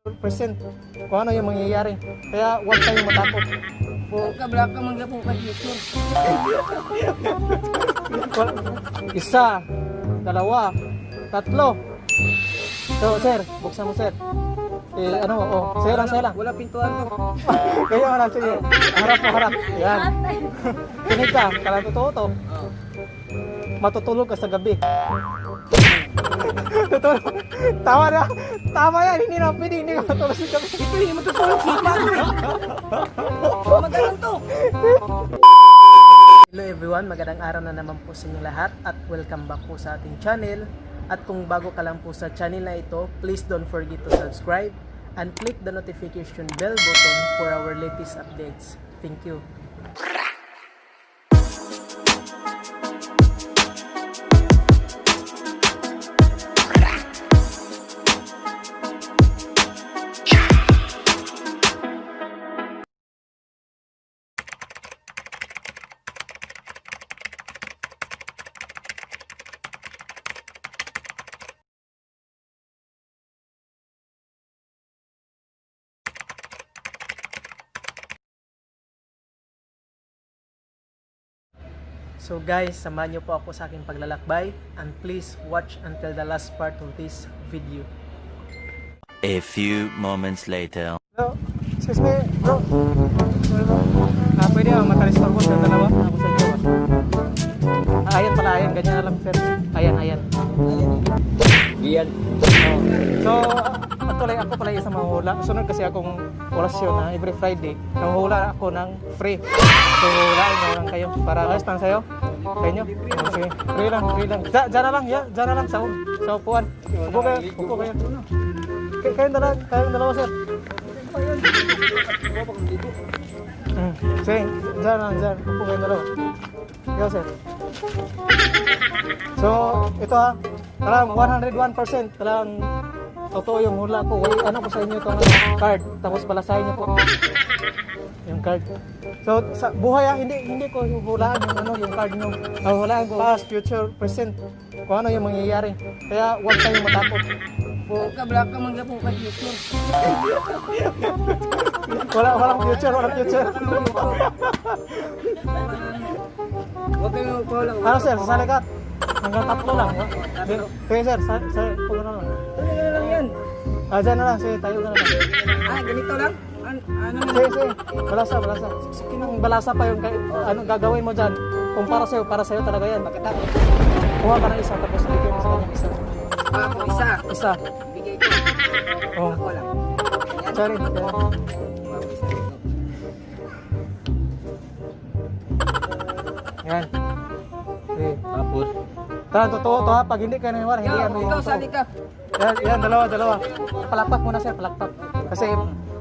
percent kung ano yung mangyayari. Kaya huwag kayong matakot. Kabla ka manggapong ka dito. Isa, dalawa, tatlo. So, sir, buksan mo, sir. Sa'yo lang. Wala pintuan to. Kaya wala, sige. Harap mo, harap. Yan. Kinig ka, kala totoo to. Matutulog ka sa gabi. Tutulog. Tama yan, hindi na pwede, hindi ka matulog sa gabi. Ito hindi matutulog sipa. Magalang to. Hello everyone, magandang araw na naman po sa inyo lahat at welcome back po sa ating channel. At kung bago ka lang po sa channel na ito, please don't forget to subscribe and click the notification bell button for our latest updates. Thank you. So guys, samahan niyo po ako sa aking paglalakbay and please watch until the last part of this video. A few moments later. Bro, excuse me, bro. Pwede ako makarestore ko sa dalawa. Ako sa inyo. Ayan pala, ayan. Ganyan na lang, sir. Ayan. Diyan. So, actually, ako pala isang mahula. Sunod kasi akong orasyon na every Friday. Nahuhula ako ng free. So, hulaan mo lang kayo. Para ayos lang sa'yo. Sa inyo. Sige. Free lang. Diyan na lang, Diyan na lang sa upuan. Upo kayo. Kayong dalawa, sir. Sige, dyan. Upo kayong dalawa. Yo, sir. So, ito ha. Talagang 101%. Talagang totoo yung hula ko. Ano ko sa inyo itong card. Tapos balasahin niyo po. Yung card. So, sa buhay ha, hindi ko hulaan yung card nyo. Hulaan ko past, future, present. Kung ano yung mangyayari. Kaya huwag kayong matakot. Kabla ka manggapong ka dito. Walang future. Huwag kayo magpahulang. Ano sir, sasali ka? Hanggang tatlo lang. Kaya sir, pulo na lang. Ano lang yan? Dyan na lang, sige, tayo na lang. Ganito lang? Ano? Sige. Balasa. Balasa pa yung gagawin mo dyan. Kung para sa'yo talaga yan. Pagkatapos. Kuha ka ng isa, tapos bigyan mo sa kanya isa. Ako isa. Bigay ko. Oh. Ako lang. Sorry. Ako isa dito. Yan. Okay. Tapos? Tara, totoo to ha. Pag hindi ka naniwala, hindi yan. Ikaw, sali ka. Yan, dalawa. Palakpak muna sir, palakpak. Kasi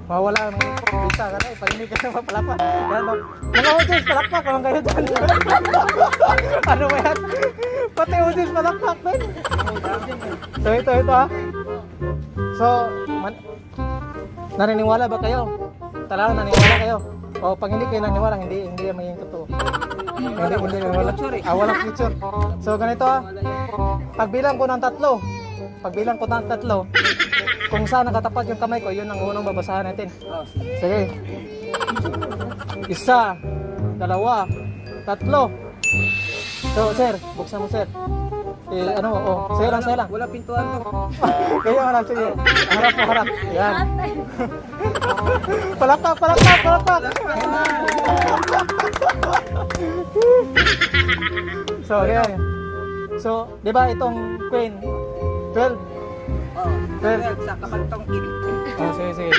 mawala ang visa ka na pag hindi ka na mapalakpak. Yan, mga audience, palakpak naman kayo dyan. Ano ba yan? Pati audience, palakpak, men. So, ito ha. So, naniniwala ba kayo? Talagang naniniwala kayo? O pag hindi kayo naniniwala, hindi yan magiging totoo. Hindi naniniwala. Walang future. So, ganito ha. Pagbilang ko ng tatlo, kung saan nakatapat yung kamay ko, yun ang unang babasahan natin. Sige. Isa, dalawa, tatlo. So, sir, buksan mo, sir. Sa'yo lang. Wala pintuan to. Kaya wala, sige. Harap. Yan. Palakpak. So, yan. So, di ba itong queen, 12? 12. Sa kapantong kilit. Sige.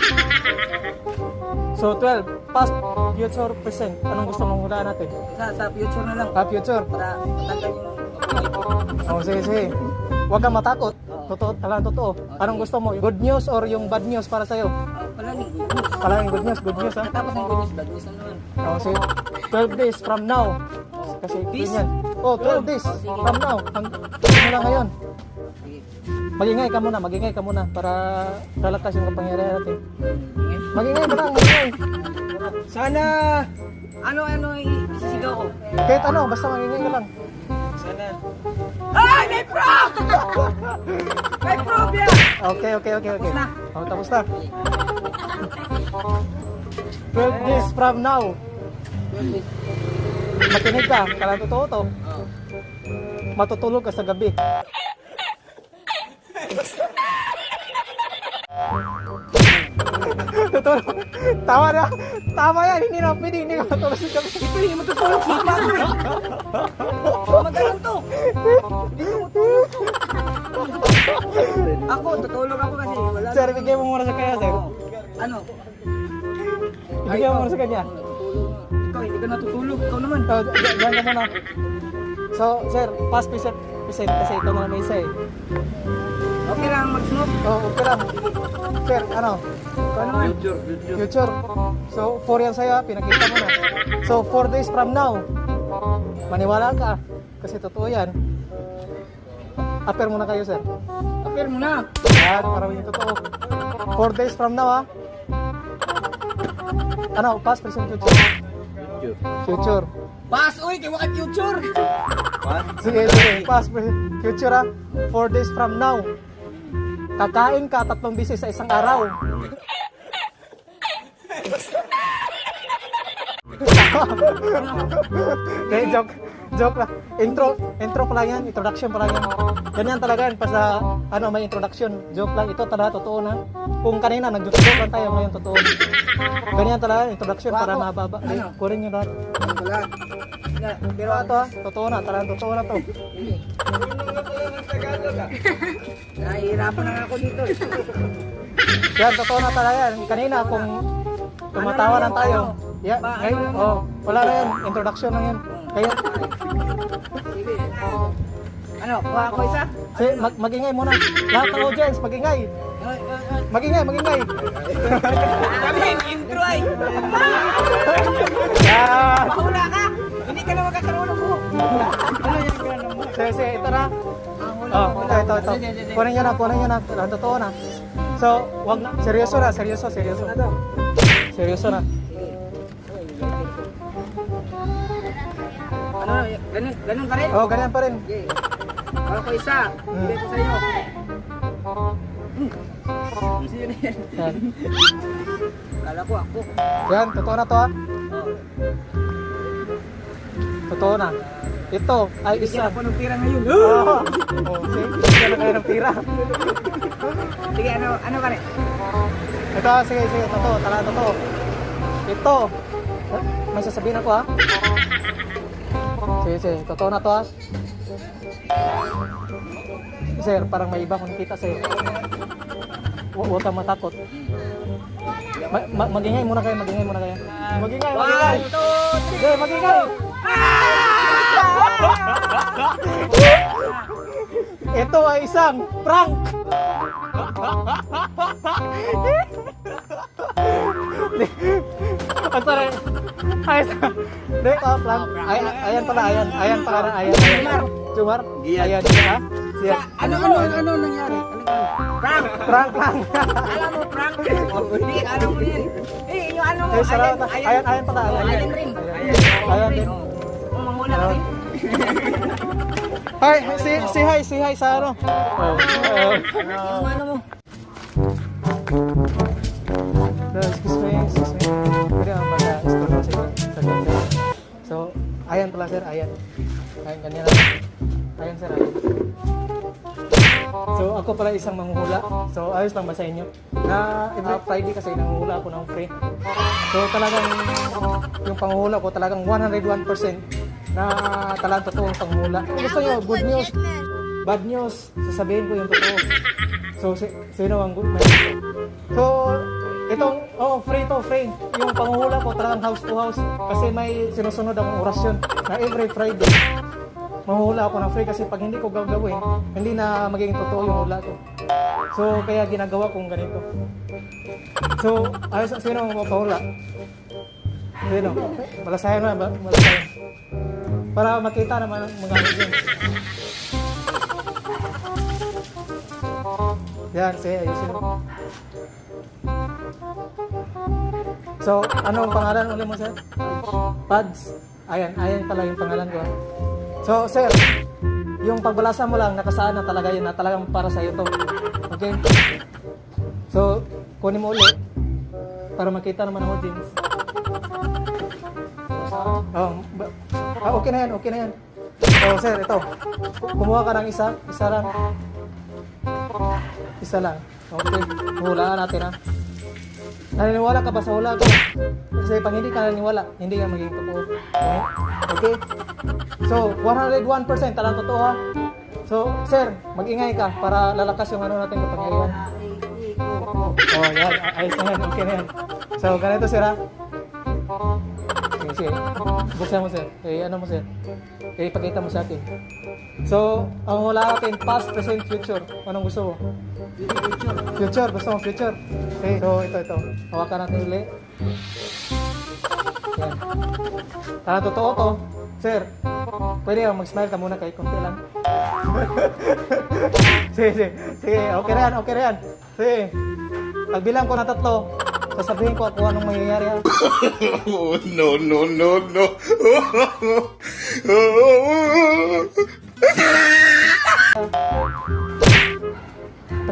So, 12. Past, future, present. Anong gusto mong hulaan natin? Sa future na lang. Future. Para matanggal yung... Sige. Huwag kang matakot. Totoo. Anong gusto mo? Good news or yung bad news para sa'yo? Palaging good news. Good news ha? Tapos ng good news, bad news na naman. Sige. 12 days from now. Kasi ganyan. 12 days from now. Simula ngayon. Magingay ka muna para lalakas yung kapangyarihan natin. Magingay. Sana ano isisigaw ko. Kahit ano, basta magingay ka lang. Sana. Ay, may prop! May prop yan! Okay. Tapos na. Oh, tapos na. 12 days from now. Makinig ka, kala totoo to. Oh. Matutulog ka sa gabi. Tutulog. Tama yan, hindi na pwede, hindi ka matulog sa gabi. Ito hindi matutulog si Pato. Magalang to. Hindi ko matulog to. Ako, tutulog ako kasi wala. Sir, bigyan mo muna sa kanya, sir. Ano? Bigyan mo muna sa kanya. Natutulog nga. Ikaw, hindi ka natutulog. Ikaw naman. So, diyan ka muna. So, sir, pass present kasi ito na may isa eh. Okay lang, mag-smoke. Oh, okay lang. Sir, ano? Ikaw naman. Future. So, 4 yan sa'yo, pinakita mo na. So, 4 days from now, maniwala ka. Kasi totoo yan. Appear muna kayo, sir. Appear mo na. Yan, para yung totoo. 4 days from now, ha? Ano, past, present, future? Future. Pass, uy, kaya waka future. Sige, past, present, future, ha? 4 days from now. Kakain ka 3 beses sa isang araw. Okay, joke lang. Intro pa lang yan, introduction pa lang yan. Ganyan talaga yan, sa may introduction. Joke lang, ito talaga totoo na. Kung kanina nag-joke lang tayo, ngayon totoo. Ganyan talaga, introduction para mababa. Kunin nyo lahat. Ano lang. Pero ito ha, totoo na, talagang totoo na to. Nahihirapan na ako dito. Yan, totoo na talaga yan. Kanina kung tumatawa lang tayo. Yeah, ngayon, wala na yan. Introduction lang yan. Kaya, Sige. Ano, kuha ako isa? magingay muna. Lahat ng audience, magingay. Magingay. Kami, intro ay. Yan. Mahula ka. Hindi ka na magkakaroon ng buhok. Ano yan, gano'n mo? Sige, ito na. Ito. Kunin nyo na. Ang totoo na. So, wag na. Seryoso na. Seryoso na. Ano, ganun ka rin? Oh, ganyan pa rin. Okay. Kuha ko isa. Bigay ko sa'yo. Sino na yan? Yan. Kala ko ako. Yan, totoo na to ha. Totoo na. Ito ay Bigyan isa. ako ng tira ngayon. Okay. Bigyan na kayo ng tira. Sige, ano ka rin? Ito, sige. Totoo. Talaga totoo. Ito. May sasabihin ako ha. Sige. Totoo na to ha. Sir, parang may iba kung nakita sa'yo. Huwag kang matakot. Magingay muna kayo. Magingay. One, two, Sige, magingay. Ito ay isang prank. Ang sorry. Hindi, prank. Ayan pala. Jumar. Ayan, ha? Siya. Ano nangyari? Prank! Prank. Alam mo, prank? Hindi, alam mo yan. Yung ano mo, Ayan pala. Ayan rin. Ayan din. Umahula ka rin. Hi, say hi sa ano. Yung ano mo. Excuse me. Pwede ang mag-store sa ganda. So, ayan pala sir, ayan. Ayan, ganyan lang. Ayan sir, ayan. So, ako pala isang manghuhula. So, ayos lang ba sa inyo? Na every Friday kasi nanguhula ako ng free. So, talagang yung panghula ko talagang 101% na talagang totoong panghula. Kung gusto nyo, good news, bad news, sasabihin ko yung totoo. So, sino ang good news? So, itong, free. Yung panghula ko talagang house to house. Kasi may sinusunod akong orasyon na every Friday. Mahuhula ako ng free kasi pag hindi ko gagawin, hindi na magiging totoo yung hula ko. So, kaya ginagawa kong ganito. So, ayos, sino ang mapahula? Sino? Malasayan na, malasayan. Para makita naman ang mga yun. Yan, sige, ayusin mo. So, anong pangalan ulit mo, sir? Pads. Ayan pala yung pangalan ko. So, sir, yung pagbalasa mo lang, nakasaan na talaga yun, na talagang para sa'yo to. Okay? So, kunin mo ulit para makita naman ang audience. Okay na yan, okay na yan. So, sir, ito. Kumuha ka ng isa lang. Isa lang. Okay, hulaan natin ha. Naniniwala ka ba sa hula ko? Kasi pag hindi ka naniniwala, hindi ka magiging totoo. Okay? So, 101% talang totoo ha. So, sir, mag-ingay ka para lalakas yung ano natin kapangyarihan. Oh, yan. Ayos na yan. Okay na yan. So, ganito sir ha. Sige. Buksan mo sir. Ano mo sir? Ipakita mo sa akin. So, ang hula natin, past, present, future. Anong gusto mo? Future. Gusto mo future? Okay, so ito. Hawakan natin ulit. Yan. Tara, totoo to. Sir, pwede ako mag-smile ka muna kahit konti lang. Sige. Okay na yan. Sige. Pagbilang ko na 3, sasabihin ko kung anong mangyayari ha. Oh, no.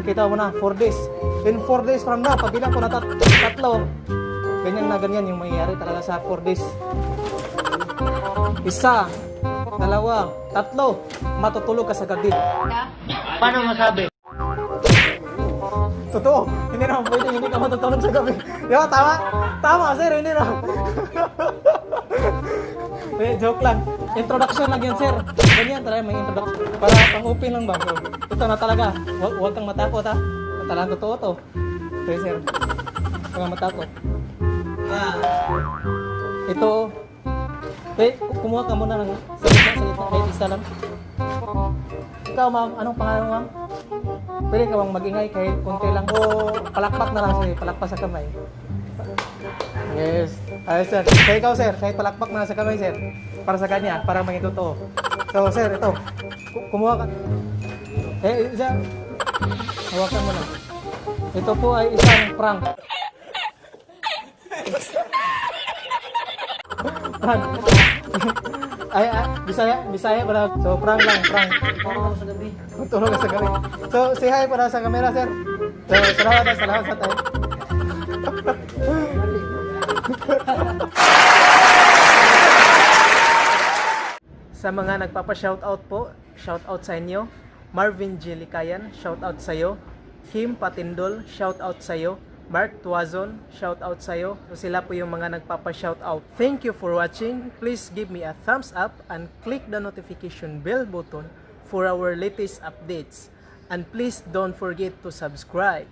Nakita mo na, 4 days. In 4 days from now, pagbilang ko na 3, ganyan yung mangyayari talaga sa 4 days. 1, 2, 3, matutulog ka sa gabi. Paano masabi? Totoo, hindi naman pwede, hindi ka matutulog sa gabi. Di ba, tama sir, hindi naman. Joke lang. Introduction lang yun sir. Ganyan talaga may introduction. Para pang-open lang ba? So, ito na talaga. Huwag kang matakot ha. Talagang totoo to. Okay sir. Huwag kang matakot. Ito. Kumuha ka muna ng salita. Kahit isa lang. Ikaw ma'am, anong pangalan mo ma'am? Pwede ka bang mag-ingay kahit konti lang o palakpak na lang siya, palakpak sa kamay. Yes. Ayos sir. Kaya ikaw sir, kahit palakpak na sa kamay sir. Para sa kanya, para maging totoo. So sir, ito. Kumuha ka. Isa. Hawakan mo na. Ito po ay isang prank. Prank. Bisaya pala. So prank lang, prank. Tulog ka sa gabi. So say hi para sa camera sir. So salamat sa tayo. Sa mga nagpapa-shoutout po, shoutout sa inyo. Marvin G. Licayan, shoutout sa iyo. Kim Patindol, shoutout sa iyo. Mark Tuazon, shoutout sa iyo. So sila po yung mga nagpapa-shoutout. Thank you for watching. Please give me a thumbs up and click the notification bell button for our latest updates. And please don't forget to subscribe.